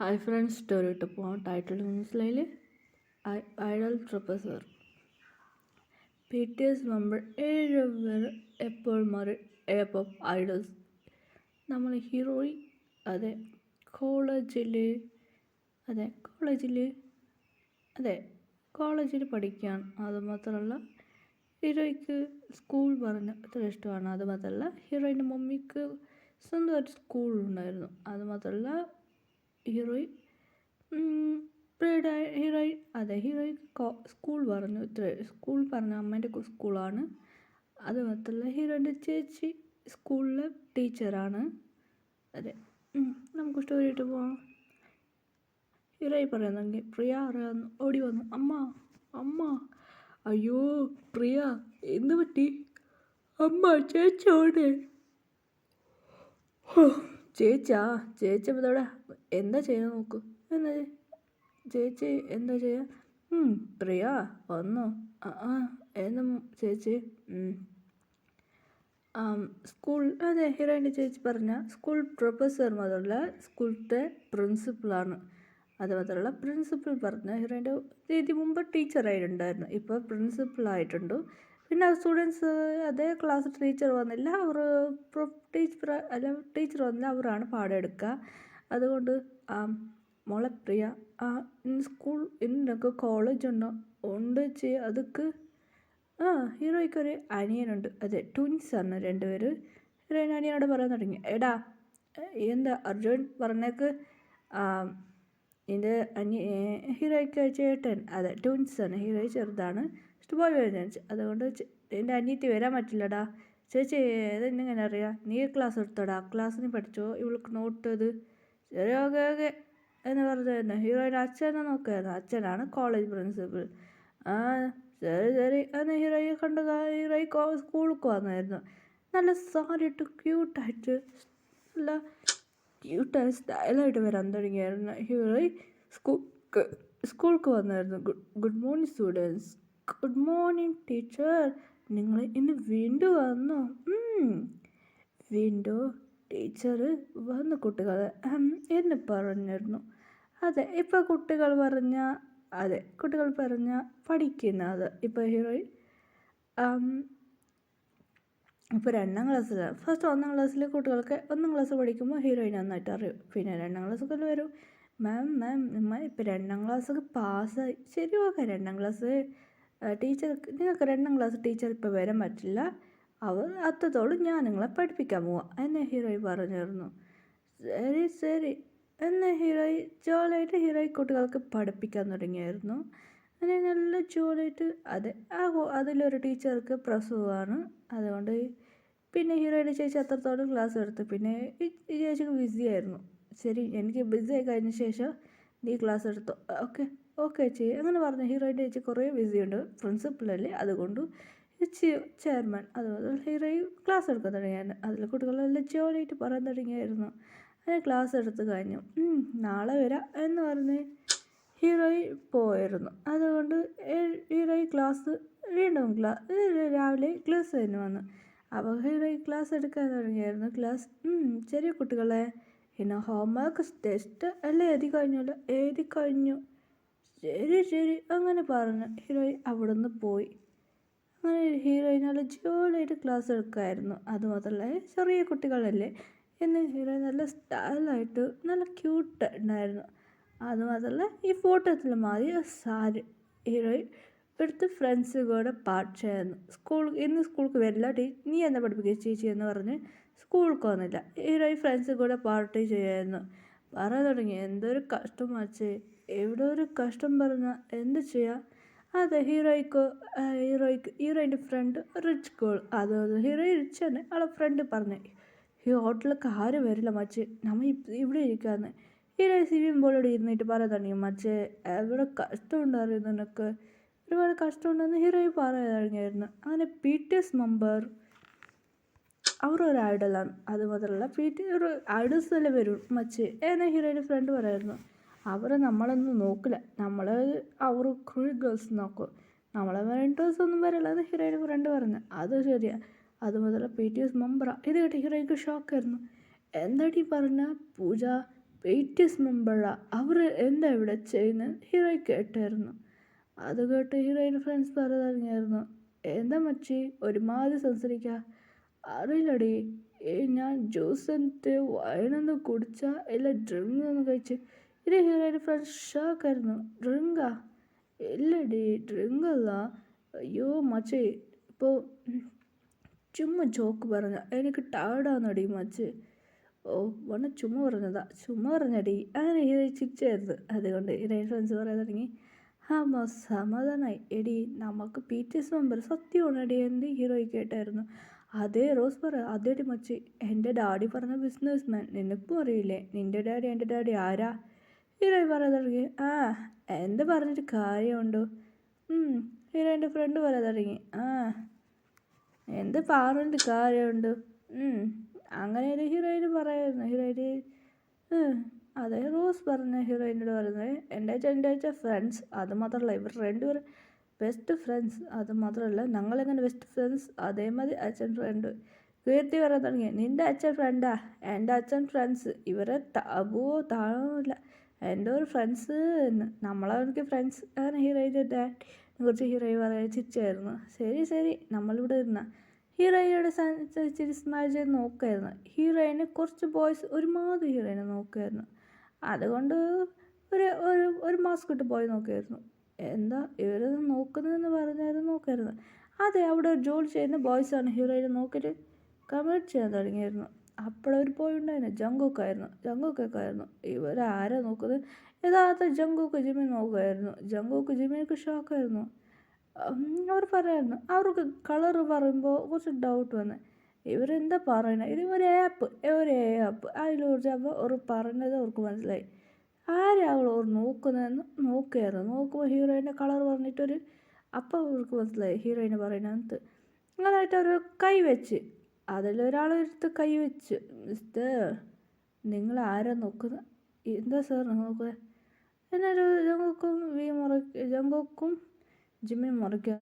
Hi friends, story ഇട്ട് പോകാം. Title മനസ്സിലായിൽ ideal professor P T S member 7 പേർ എപ്പോൾ മാറി എപ്പോൾ ഐഡൽസ്. നമ്മൾ ഹീറോയി അതെ കോളേജിൽ കോളേജിൽ പഠിക്കുകയാണ്. അതുമാത്രമല്ല ഹീറോയ്ക്ക് സ്കൂൾ പറഞ്ഞ അത്ര ഇഷ്ടമാണ്. അതുമാത്രമല്ല ഹീറോയിൻ്റെ മമ്മിക്ക് സ്വന്തമായിട്ട് സ്കൂളുണ്ടായിരുന്നു. അതുമാത്രമല്ല ഹീറോയിൻ ഹീറോയിൻ സ്കൂൾ പറഞ്ഞു. സ്കൂൾ പറഞ്ഞ അമ്മേൻ്റെ സ്കൂളാണ്. അത് മാത്രമല്ല ഹീറോയിൻ്റെ ചേച്ചി സ്കൂളിലെ ടീച്ചറാണ്. അതെ, നമുക്ക് സ്റ്റോറിയിട്ട് പോവാം. ഹീറോയി പറയുന്നെങ്കിൽ പ്രിയ അറിയാമെന്ന് ഓടി വന്നു. അമ്മ അമ്മ അയ്യോ പ്രിയ, എന്ത് പറ്റി? അമ്മ ചേച്ചി ഓടെ. ചേച്ചി ഇതോടെ എന്താ ചെയ്യാൻ നോക്കൂ. എന്താ ചേച്ചി എന്താ ചെയ്യാ? പ്രിയ വന്നോ? എന്താ ചേച്ചി? സ്കൂൾ അതെ ഹീറോയിൻ്റെ ചേച്ചി പറഞ്ഞ സ്കൂൾ പ്രൊഫസർ മാത്രമല്ല സ്കൂളിലത്തെ പ്രിൻസിപ്പളാണ്. അത് മാത്രമല്ല പ്രിൻസിപ്പൾ പറഞ്ഞ ഹീറോയിൻ്റെ ചേച്ചി മുമ്പ് ടീച്ചറായിട്ടുണ്ടായിരുന്നു, ഇപ്പോൾ പ്രിൻസിപ്പളായിട്ടുണ്ട്. പിന്നെ സ്റ്റുഡൻസ് അതേ ക്ലാസ് ടീച്ചർ വന്നില്ല, അവർ ടീച്ചർ വന്നില്ല, അവരാണ് പാഠം എടുക്കുക. അതുകൊണ്ട് മോളെ പ്രിയ ഇന്ന് സ്കൂൾ ഇന്നൊക്കെ കോളേജ് ഉണ്ട് ചെയ്യുക. അതൊക്കെ ഹീറോയ്ക്കൊരു അനിയനുണ്ട്. അതെ, ട്വിൻസാണ് 2 പേര്. ഹീറോയിൻ അനിയനോട് പറയാൻ തുടങ്ങി, എടാ എന്താ അർജുൻ പറഞ്ഞേക്ക്, എൻ്റെ ഹീറോയ്ക്ക് ചേട്ടൻ അതെ ട്വിൻസാണ്, ഹീറോയി ചെറുതാണ്, ഇഷ്ടംപോലെ വരുന്ന. അതുകൊണ്ട് എൻ്റെ അനിയത്തി വരാൻ പറ്റില്ലടാ. ചേച്ചി ഇതെന്നിങ്ങനെ അറിയാം? നീ ക്ലാസ് എടുത്തോടാ, ക്ലാസ്സിന് പഠിച്ചോ, ഇവൾക്ക് നോട്ട് ഇത് ശരി. ഓക്കെ എന്ന് പറഞ്ഞായിരുന്നു. ഹീറോയിൻ്റെ അച്ഛനെ നോക്കുമായിരുന്നു. അച്ഛനാണ് കോളേജ് പ്രിൻസിപ്പൽ. ശരി എന്ന് ഹീറോയെ കണ്ട് ഹീറോയി സ്കൂളിലേക്ക് വന്നായിരുന്നു. നല്ല സാരി ഇട്ട് ക്യൂട്ടായിട്ട് സ്റ്റൈലായിട്ട് വരാൻ തുടങ്ങിയായിരുന്നു. ഹീറോയി സ്കൂൾക്ക് വന്നായിരുന്നു. Good morning students. Good morning teacher. നിങ്ങൾ ഇന്ന് വീണ്ടും വന്നോ? വീണ്ടും ടീച്ചർ വന്നു കുട്ടികളെ എന്ന് പറഞ്ഞിരുന്നു. അതെ, ഇപ്പോൾ കുട്ടികൾ പറഞ്ഞ പഠിക്കുന്നത്. ഇപ്പോൾ ഹീറോയിൻ ഇപ്പോൾ 2ാം ക്ലാസ്സിലാണ്. ഫസ്റ്റ് 1ാം ക്ലാസ്സിൽ കുട്ടികൾക്ക് 1ാം ക്ലാസ് പഠിക്കുമ്പോൾ ഹീറോയിൻ നന്നായിട്ട് അറിയും. പിന്നെ 2ാം ക്ലാസ്സൊക്കെ വരും. മാം ഇപ്പോൾ 2ാം ക്ലാസ്സൊക്കെ പാസ്സായി. ശരി, ഓക്കെ. 2ാം ക്ലാസ് നിങ്ങൾക്ക് 2ാം ക്ലാസ് ടീച്ചർ ഇപ്പോൾ വരാൻ പറ്റില്ല, അത്രത്തോളം ഞാൻ നിങ്ങളെ പഠിപ്പിക്കാൻ പോവാം എന്ന് ഹീറോയിൻ പറഞ്ഞിരുന്നു. ശരി എന്ന് ജോലിയായിട്ട് ഹീറോയി കുട്ടികൾക്ക് പഠിപ്പിക്കാൻ തുടങ്ങിയായിരുന്നു. അങ്ങനെ നല്ല ജോലിയായിട്ട് അതിലൊരു ടീച്ചർക്ക് പ്രസവമാണ്. അതുകൊണ്ട് പിന്നെ ഹീറോയിൻ്റെ ചേച്ചി അത്രത്തോളം ക്ലാസ് എടുത്തു. പിന്നെ ഈ ചേച്ചിക്ക് ബിസി ആയിരുന്നു. ശരി, എനിക്ക് ബിസി ആയി കഴിഞ്ഞ ശേഷം നീ ക്ലാസ് എടുത്തോ. ഓക്കെ ചെയ്യും അങ്ങനെ പറഞ്ഞു. ഹീറോയിൻ്റെ ചേച്ചി കുറേ ബിസിയുണ്ട്, പ്രിൻസിപ്പലല്ലേ, അതുകൊണ്ട് ചെയർമാൻ. അതുപോലെ ഹീറോയി ക്ലാസ് എടുക്കാൻ തുടങ്ങിയായിരുന്നു. അതിൽ കുട്ടികളെല്ലാം ജോലിയായിട്ട് പറയാൻ തുടങ്ങിയായിരുന്നു. അങ്ങനെ ക്ലാസ് എടുത്ത് കഴിഞ്ഞു. നാളെ വരാം എന്ന് പറഞ്ഞ് ഹീറോയി പോയിരുന്നു. അതുകൊണ്ട് ഹീറോയി ക്ലാസ് വീണ്ടും രാവിലെ ക്ലാസ് തന്നെ വന്നു. അപ്പോൾ ഹീറോയി ക്ലാസ് എടുക്കാൻ തുടങ്ങിയായിരുന്നു. ക്ലാസ് ചെറിയ കുട്ടികളെ പിന്നെ ഹോംവർക്ക് ടെസ്റ്റ് എല്ലാം എഴുതി കഴിഞ്ഞു. ശരി അങ്ങനെ പറഞ്ഞു ഹീറോയി അവിടെ നിന്ന് പോയി. അങ്ങനെ ഹീറോയിൻ നല്ല ജോലിയായിട്ട് ക്ലാസ് എടുക്കുമായിരുന്നു. അതുമാത്രമല്ല ചെറിയ കുട്ടികളല്ലേ എന്ന് ഹീറോയിൻ നല്ല സ്റ്റൈലായിട്ട് നല്ല ക്യൂട്ട് ഉണ്ടായിരുന്നു. അതുമാത്രമല്ല ഈ ഫോട്ടോത്തിൽ മാറിയ സാരി ഹീറോയിൻ എടുത്ത് ഫ്രണ്ട്സ് കൂടെ പാട്ട് ചെയ്യായിരുന്നു. ഇന്ന് സ്കൂൾക്ക് വരില്ല നീ എന്നെ പഠിപ്പിക്കുക ചേച്ചി എന്ന് പറഞ്ഞ് സ്കൂൾക്ക് വന്നില്ല. ഹീറോയിൻ ഫ്രണ്ട്സ് കൂടെ പാട്ട് ചെയ്യായിരുന്നു. പറയാൻ തുടങ്ങി, എന്തൊരു കഷ്ടം വച്ച്, എവിടെ ഒരു കഷ്ടം പറഞ്ഞാൽ എന്ത് ചെയ്യാം. അതെ, ഹീറോയിൻ്റെ ഫ്രണ്ട് റിച്ച് ഗേൾ, അതായത് ഹീറോയിൻ റിച്ച് തന്നെ. അവളെ ഫ്രണ്ട് പറഞ്ഞു, ഈ ഹോട്ടലിലൊക്കെ ആരും വരില്ല മച്ച്, നമ്മൾ ഇവിടെ ഇരിക്കാന്ന്. ഹീറോയിൻ സ്വിമ്മിംഗ് പൂളോട് ഇരുന്നിട്ട് പറയാൻ തുടങ്ങി, മച്ചേ എവിടെ കഷ്ടമുണ്ടറിയുന്നു, നിനക്ക് ഒരുപാട് കഷ്ടമുണ്ടെന്ന് ഹീറോയിൻ പറയാൻ തുടങ്ങിയായിരുന്നു. അങ്ങനെ പി ടി എസ് മെമ്പർ അവരൊരു ഐഡലാണ്. അതുമാത്രമല്ല ഒരു ഐഡൽസ് തന്നെ വരും മച്ച് എന്ന് ഹീറോയിൻ്റെ ഫ്രണ്ട് പറയായിരുന്നു. അവരെ നമ്മളൊന്നും നോക്കില്ല, അവർ ക്രൂൾ ഗേൾസ് നോക്കും, നമ്മളെ ഇൻട്രസ്റ്റ് ഒന്നും വരില്ല എന്ന് ഹീറോയിൻ്റെ ഫ്രണ്ട് പറഞ്ഞു. അത് ശരിയാ. അതുമുതൽ പി ടി എസ് മെമ്പറാണ്. ഇത് കേട്ട് ഹീറോയിക്ക് ഷോക്കായിരുന്നു. എന്താടി പറഞ്ഞ പൂജ, BTS മെമ്പറാ, അവർ എന്താ ഇവിടെ ചെയ്യുന്നത് ഹീറോയി കേട്ടായിരുന്നു. അത് കേട്ട് ഹീറോയിൻ്റെ ഫ്രണ്ട്സ് പറഞ്ഞിറങ്ങിയായിരുന്നു. എന്താ മച്ചി ഒരുമാതിരി സംസാരിക്കുക, അറിയില്ലടി ഞാൻ ജ്യൂസ് എന്നിട്ട് വൈനൊന്ന് കുടിച്ചാൽ ഇല്ല ഡ്രിങ്ക് ഒന്ന് കഴിച്ച്. ഇത് ഹീറോയിൻ്റെ ഫ്രണ്ട്സ് ഷോക്കായിരുന്നു. ഡ്രിങ്കാ? ഇല്ലടി ഡ്രിങ്ക് അല്ല. അയ്യോ മച്ചി ഇപ്പോൾ ചുമ്മാ ജോക്ക് പറഞ്ഞ എനിക്ക് ടയർഡാന്നടി മച്ചി. ഓ വണ്ണ ചുമ്മാ പറഞ്ഞതാ, ചുമ്മാ പറഞ്ഞടി. അങ്ങനെ ഹീറോ ചിരിച്ചായിരുന്നു. അതുകൊണ്ട് ഹീറോയിൻ ഫ്രണ്ട്സ് പറയാൻ തുടങ്ങി. ആമാ സമാധാനമായി. എടി നമുക്ക് BTS മെമ്പർ സത്യമാണടി എന്ത് ഹീറോയി കേട്ടായിരുന്നു. അതേ റോസ് പറ. അതേടി മച്ചി എൻ്റെ ഡാഡി പറഞ്ഞ ബിസിനസ് മാൻ, നിനക്കും അറിയില്ലേ നിൻ്റെ ഡാഡി എൻ്റെ ഡാഡി ആരാ? ഹീറോയി പറയാൻ തുടങ്ങി. ആ എന്ത് പറഞ്ഞിട്ട് കാര്യമുണ്ടോ? ഹീറോയിൻ്റെ ഫ്രണ്ട് പറയാൻ തുടങ്ങി. ആ എന്ത് പറഞ്ഞിട്ട് കാര്യമുണ്ട്? അങ്ങനെ ഒരു ഹീറോയിന് പറയായിരുന്നു. ഹീറോയിന് അതെ റോസ് പറഞ്ഞ ഹീറോയിനോട് പറയുന്നത് എൻ്റെ അച്ഛൻ ഫ്രണ്ട്സ്, അത് മാത്രമല്ല ഇവർ രണ്ടുപേരും ബെസ്റ്റ് ഫ്രണ്ട്സ്, അത് മാത്രമല്ല ഞങ്ങളെങ്ങനെ ബെസ്റ്റ് ഫ്രണ്ട്സ് അതേമാതിരി അച്ഛൻ ഫ്രണ്ട്. കീർത്തി പറയാൻ തുടങ്ങി. നിൻ്റെ അച്ഛൻ ഫ്രണ്ടാ? എൻ്റെ അച്ഛൻ ഫ്രണ്ട്സ് ഇവരെ താഴമില്ല എൻ്റെ ഒരു ഫ്രണ്ട്സ് എന്ന് നമ്മളവർക്ക് ഫ്രണ്ട്സ്. അങ്ങനെ ഹീറോയിൻ്റെ ഡാഡിനെ കുറിച്ച് ഹീറോയി പറയാൻ ചിരിച്ചായിരുന്നു. ശരി ശരി നമ്മളിവിടെ ഇരുന്ന ഹീറോയിനോട് ഇച്ചിരി സ്മൈൽ ചെയ്ത് നോക്കുമായിരുന്നു. ഹീറോയിനെ കുറച്ച് ബോയ്സ് ഒരുമാതിരി ഹീറോയിനെ നോക്കുമായിരുന്നു. അതുകൊണ്ട് ഒരു ഒരു ഒരു മാസ്ക് ഇട്ട് പോയി നോക്കുമായിരുന്നു. എന്താ ഇവരത് നോക്കുന്നതെന്ന് പറഞ്ഞായിരുന്നു നോക്കായിരുന്നു. അതെ അവിടെ ഒരു ജോലി ചെയ്യുന്ന ബോയ്സാണ് ഹീറോയിനെ നോക്കിയിട്ട് കമൻറ്റ് ചെയ്യാൻ തുടങ്ങിയായിരുന്നു. അപ്പോഴൊരു ബോയ് ഉണ്ടായിരുന്നു, ജങ്കുക്കൊക്കെ ഇവരാരാ നോക്കുന്നത്? യഥാർത്ഥ ജങ്കുക്ക് ജിമ്മിൻ നോക്കുമായിരുന്നു. ജങ്കുക്ക് ജിമ്മിനൊക്കെ ഷോക്കായിരുന്നു. അവർ പറയായിരുന്നു. അവർക്ക് കളറ് പറയുമ്പോൾ കുറച്ച് ഡൗട്ട് വന്ന് ഇവരെന്താ പറയണത്, ഇത് ഒരു ആപ്പ് അതിലൂടെ അവർ പറയുന്നത് അവർക്ക് മനസ്സിലായി. ആരെയും അവൾ നോക്കുന്നതെന്ന് നോക്കുകയായിരുന്നു. നോക്കുമ്പോൾ ഹീറോയിൻ്റെ കളർ പറഞ്ഞിട്ടൊരു അപ്പം അവർക്ക് മനസ്സിലായി ഹീറോയിനെ പറയുന്നത്. അങ്ങനായിട്ട് അവർ കൈ വെച്ച് അതിലൊരാളെടുത്ത് കൈ വെച്ച്. മിസ്റ്റർ നിങ്ങൾ ആരാ നോക്കുന്നത്? എന്താ സാർ നോക്കുക? എന്നൊരു ജങ്കുക്കും ജിമ്മിനും മുറിക്കുക.